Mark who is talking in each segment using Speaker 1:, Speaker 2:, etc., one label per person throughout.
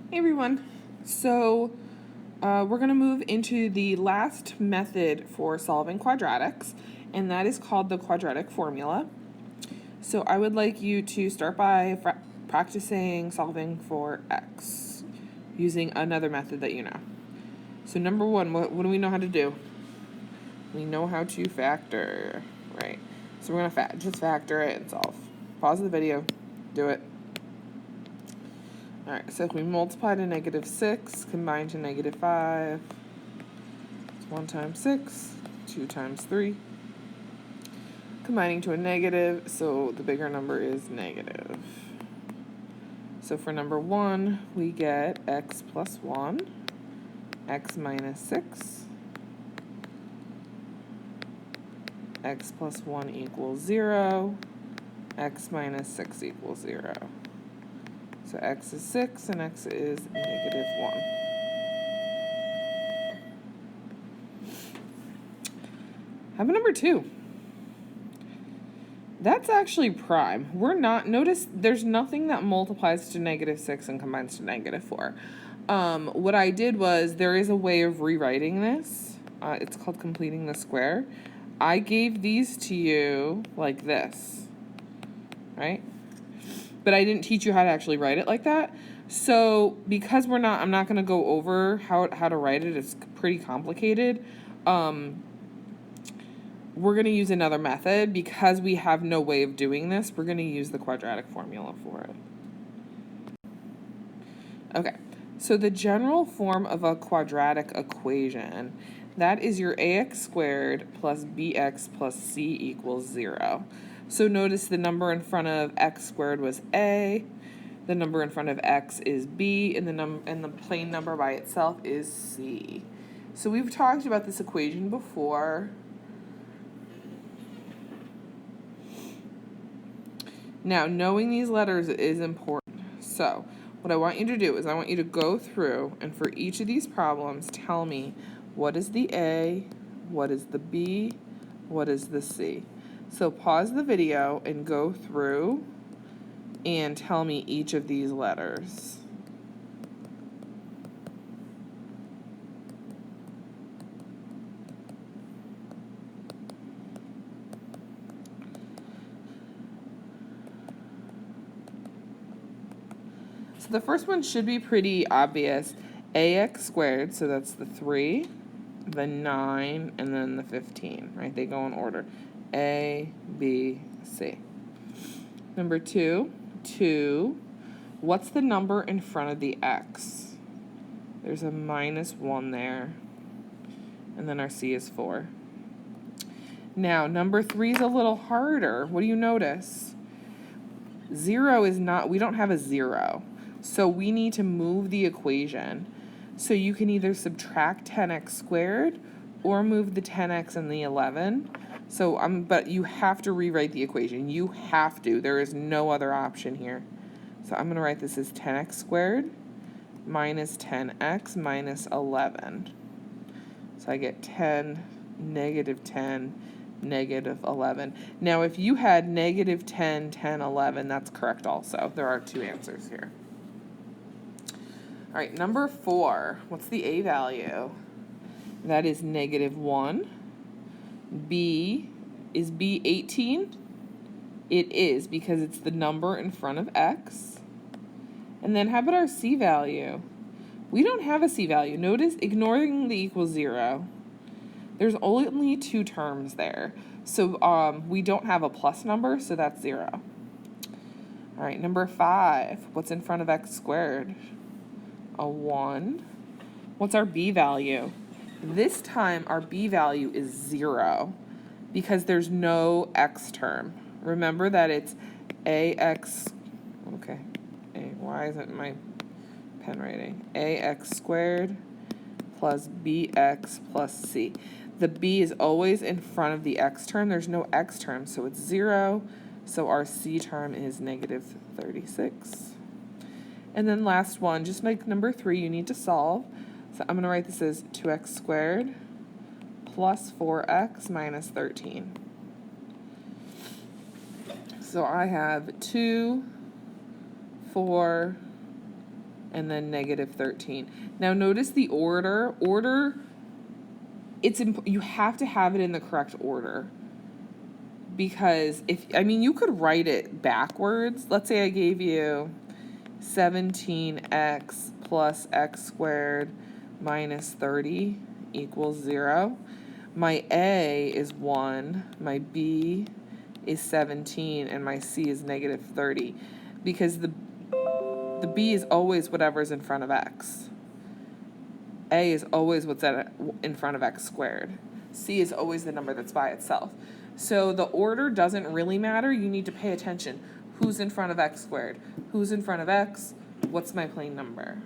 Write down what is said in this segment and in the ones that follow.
Speaker 1: Hey everyone. So we're going to move into the last method for solving quadratics, and that is called the quadratic formula. So I would like you to start by practicing solving for x using another method that you know. So number one, what do we know how to do? We know how to factor, right? So we're going to just factor it and solve. Pause the video, do it. Alright, so if we multiply to negative 6, combine to negative 5, it's 1 times 6, 2 times 3. Combining to a negative, so the bigger number is negative. So for number 1, we get x plus 1, x minus 6, x plus 1 equals 0, x minus 6 equals 0. So x is 6 and x is negative 1. How about number 2? That's actually prime. Notice there's nothing that multiplies to negative 6 and combines to negative 4. What I did was, there is a way of rewriting this. It's called completing the square. I gave these to you like this, right? But I didn't teach you how to actually write it like that. So because I'm not going to go over how to write it. It's pretty complicated. We're going to use another method because we have no way of doing this. We're going to use the quadratic formula for it. Okay, so the general form of a quadratic equation, that is your ax squared plus bx plus c equals 0. So notice the number in front of x squared was a, the number in front of x is b, and the plain number by itself is c. So we've talked about this equation before. Now, knowing these letters is important. So what I want you to do is I want you to go through and for each of these problems, tell me what is the A, what is the B, what is the C. So pause the video and go through and tell me each of these letters. So the first one should be pretty obvious. Ax squared, so that's the 3, the 9, and then the 15, right? They go in order. A, B, C. Number 2, what's the number in front of the x? There's a minus 1 there, and then our C is 4. Now, number 3 is a little harder. What do you notice? 0 is not, we don't have a 0. So we need to move the equation. So you can either subtract 10x squared or move the 10x and the 11. So but you have to rewrite the equation. You have to. There is no other option here. So I'm going to write this as 10x squared minus 10x minus 11. So I get 10, negative 10, negative 11. Now, if you had negative 10, 10, 11, that's correct also. There are 2 answers here. All right, number 4, what's the A value? That is negative 1. B, is B 18? It is, because it's the number in front of x. And then how about our C value? We don't have a C value. Notice, ignoring the equals 0, there's only 2 terms there. So we don't have a plus number, so that's 0. All right, number 5, what's in front of x squared? A 1. What's our B value? This time our B value is 0 because there's no x term. Remember that it's ax, okay, why isn't my pen writing? Ax squared plus bx plus c. The b is always in front of the x term. There's no x term, so it's 0. So our c term is negative 36. And then last one, just like number 3, you need to solve. So I'm going to write this as 2x squared plus 4x minus 13. So I have 2, 4, and then negative 13. Now notice the order. You have to have it in the correct order. Because you could write it backwards. Let's say I gave you 17x plus x squared minus 30 equals 0. My A is 1, my B is 17, and my C is negative 30. Because the B is always whatever's in front of x. A is always what's in front of x squared. C is always the number that's by itself. So the order doesn't really matter. You need to pay attention. Who's in front of x squared? Who's in front of x? What's my plane number?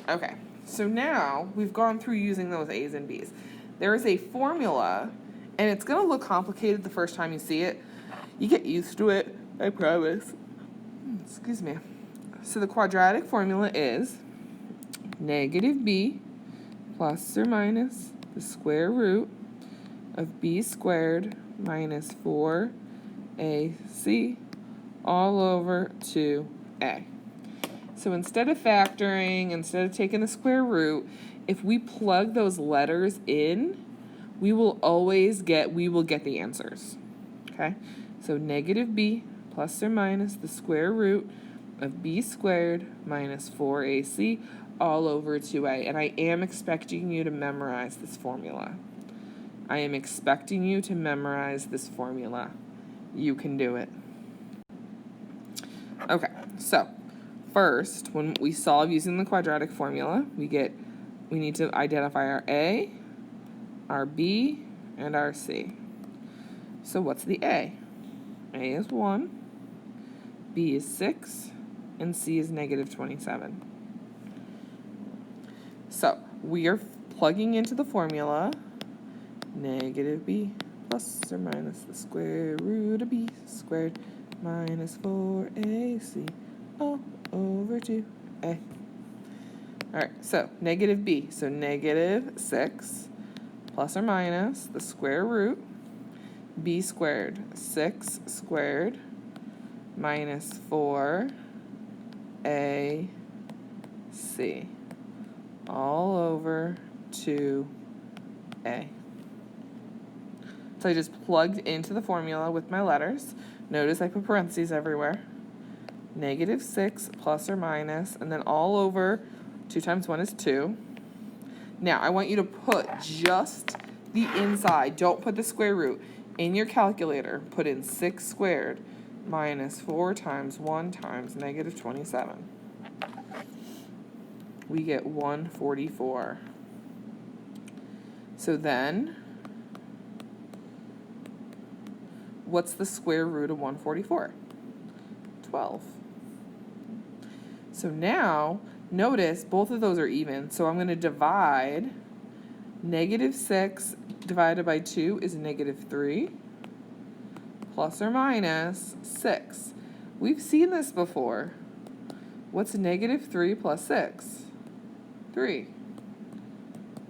Speaker 1: Okay, so now we've gone through using those A's and B's. There is a formula, and it's going to look complicated the first time you see it. You get used to it, I promise. Excuse me. So the quadratic formula is negative b plus or minus the square root of b squared minus 4ac all over 2a. So instead of factoring, instead of taking the square root, if we plug those letters in, we will get the answers. Okay? So negative b plus or minus the square root of b squared minus 4ac all over 2a. And I am expecting you to memorize this formula. You can do it. Okay, so first, when we solve using the quadratic formula, we need to identify our A, our B, and our C. So what's the A? A is 1, B is 6, and C is negative 27. So we are plugging into the formula negative b plus or minus the square root of b squared minus 4ac all over 2a. All right, so negative b, so negative 6 plus or minus the square root b squared, 6 squared minus 4ac all over 2a. So I just plugged into the formula with my letters. Notice I put parentheses everywhere. Negative 6 plus or minus, and then all over 2 times 1 is 2. Now, I want you to put just the inside. Don't put the square root. In your calculator, put in 6 squared minus 4 times 1 times negative 27. We get 144. So then, what's the square root of 144? 12. So now, notice both of those are even. So I'm going to divide. Negative 6 divided by 2 is negative 3. Plus or minus 6. We've seen this before. What's negative 3 plus 6? 3.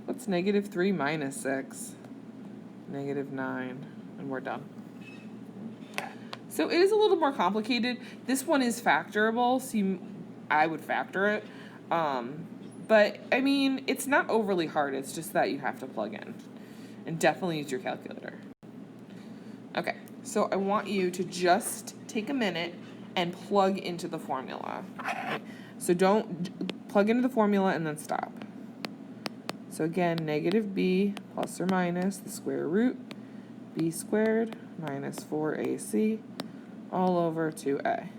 Speaker 1: What's negative 3 minus 6? Negative 9. And we're done. So it is a little more complicated. This one is factorable, so I would factor it. But, I mean, it's not overly hard. It's just that you have to plug in. And definitely use your calculator. Okay, so I want you to just take a minute and plug into the formula. Right? So don't plug into the formula and then stop. So again, negative b plus or minus the square root b squared minus 4ac all over 2a.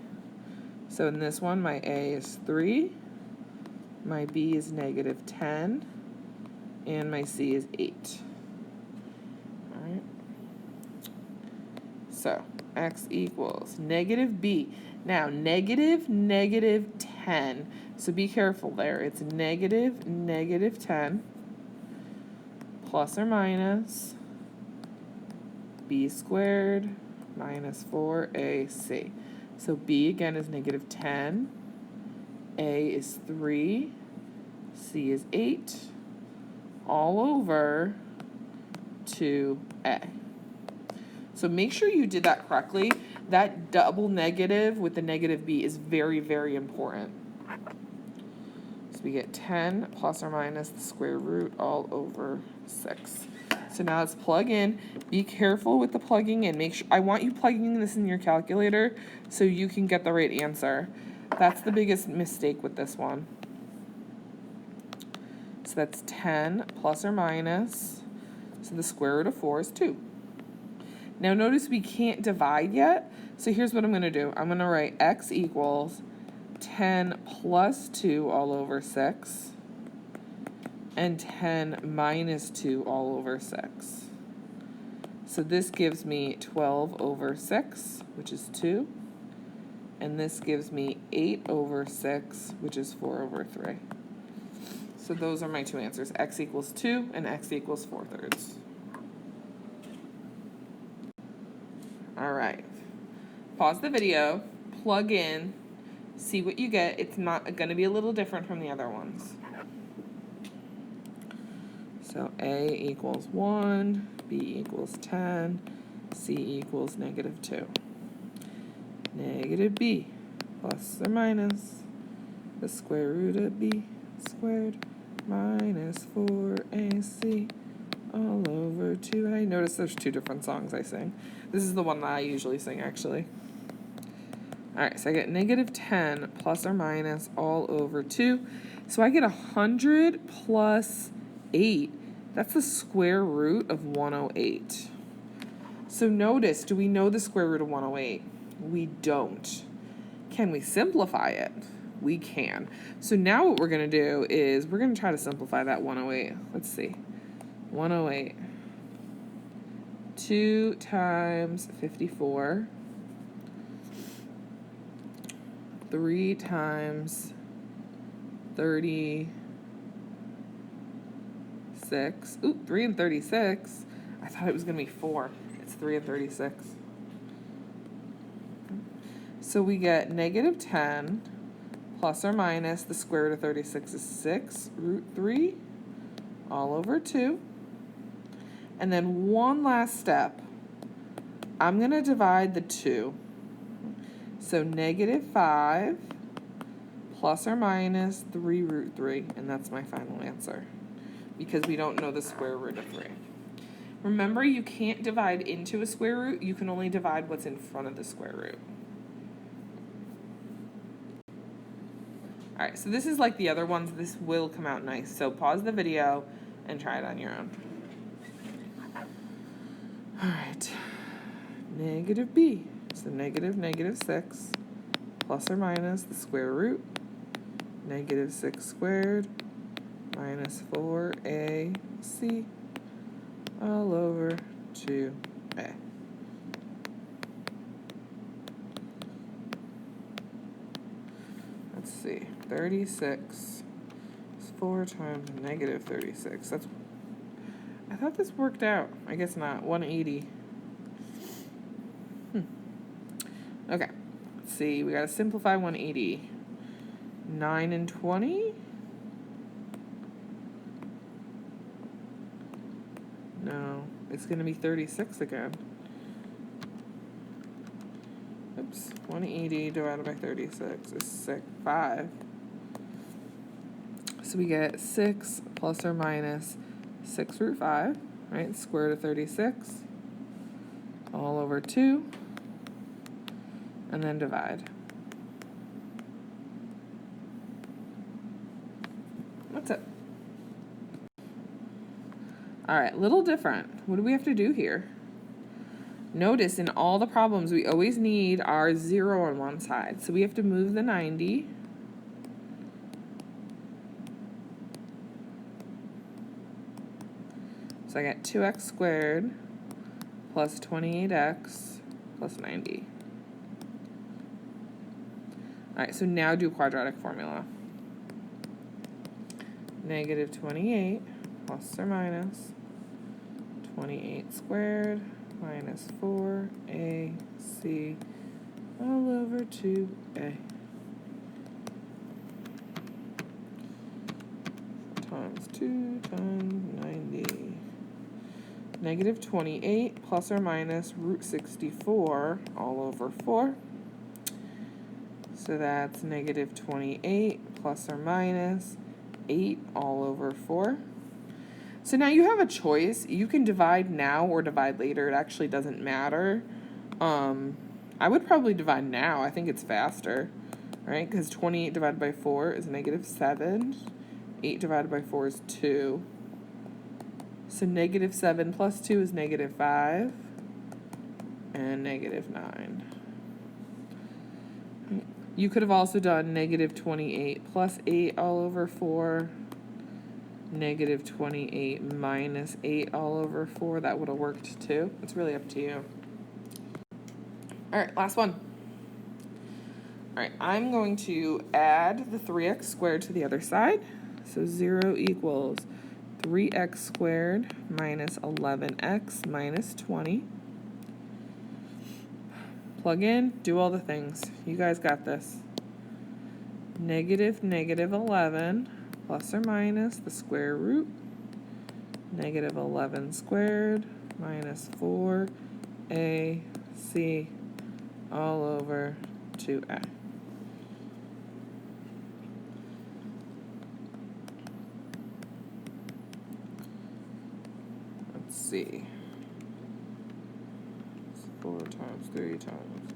Speaker 1: So in this one, my a is 3, my b is negative 10, and my c is 8. All right. So x equals negative b. Now, negative 10. So be careful there. It's negative 10 plus or minus b squared minus 4ac. So b again is negative 10, a is 3, c is 8, all over 2a. So make sure you did that correctly. That double negative with the negative b is very, very important. So we get 10 plus or minus the square root all over 6. So now let's plug in. Be careful with the plugging in. Make sure, I want you plugging this in your calculator so you can get the right answer. That's the biggest mistake with this one. So that's 10 plus or minus, so the square root of 4 is 2. Now notice we can't divide yet, so here's what I'm going to do. I'm going to write x equals 10 plus 2 all over 6 and 10 minus 2 all over 6. So this gives me 12 over 6, which is 2, and this gives me 8 over 6, which is 4 over 3. So those are my two answers, x equals 2 and x equals 4/3. All right, pause the video, plug in, see what you get. It's not going to be a little different from the other ones. So a equals 1, b equals 10, c equals -2. Negative b plus or minus the square root of b squared minus 4ac all over 2a. Notice there's two different songs I sing. This is the one that I usually sing, actually. All right, so I get -10 plus or minus all over 2. So I get 100 plus 8. That's the square root of 108. So notice, do we know the square root of 108? We don't. Can we simplify it? We can. So now what we're going to do is we're going to try to simplify that 108. Let's see. 108. 2 times 54. 3 times 36. Ooh, 3 and 36. I thought it was going to be 4. It's 3 and 36. So we get -10 plus or minus the square root of 36 is 6 root 3 all over 2. And then one last step. I'm going to divide the 2. So -5 plus or minus 3 root 3. And that's my final answer because we don't know the square root of 3. Remember, you can't divide into a square root. You can only divide what's in front of the square root. All right, so this is like the other ones. This will come out nice. So pause the video and try it on your own. All right, negative b. So -6 plus or minus the square root, -6 squared minus 4ac all over 2a. Let's see, 36 is 4 times -36. That's, I thought this worked out. I guess not. 180. Okay, let's see. We got to simplify 180. 9 and 20? No, it's going to be 36 again. Oops, 180 divided by 36 is 5. So we get 6 plus or minus 6 root 5, right? Square root of 36 all over 2, and then divide. That's it. All right, little different. What do we have to do here? Notice in all the problems, we always need our 0 on one side. So we have to move the 90. So I got 2x squared plus 28x plus 90. All right, so now do quadratic formula. -28 plus or minus 28 squared minus 4ac all over 2a times 2 times 90. -28 plus or minus root 64 all over 4. So that's -28 plus or minus 8 all over 4. So now you have a choice. You can divide now or divide later. It actually doesn't matter. I would probably divide now. I think it's faster, right? Because 28 divided by 4 is negative 7. 8 divided by 4 is 2. So negative 7 plus 2 is negative 5. And negative 9. You could have also done negative 28 plus 8 all over 4. Negative 28 minus 8 all over 4. That would have worked too. It's really up to you. All right, last one. All right, I'm going to add the 3x squared to the other side. So 0 equals 3x squared minus 11x minus 20. Plug in, do all the things. You guys got this. Negative 11 plus or minus the square root. Negative 11 squared minus 4ac all over 2a. Let's see. 4 times 3 times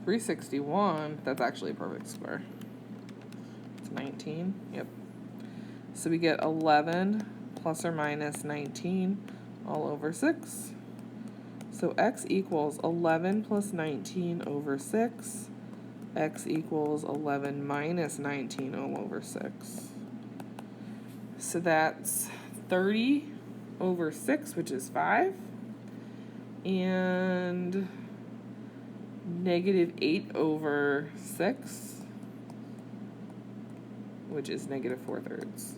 Speaker 1: 361. That's actually a perfect square. It's 19. Yep. So we get 11 plus or minus 19 all over 6. So x equals 11 plus 19 over 6. X equals 11 minus 19 all over 6. So that's 30 over 6, which is 5. And negative 8 over 6, which is negative 4/3.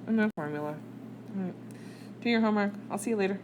Speaker 1: And that formula. All right. Do your homework. I'll see you later.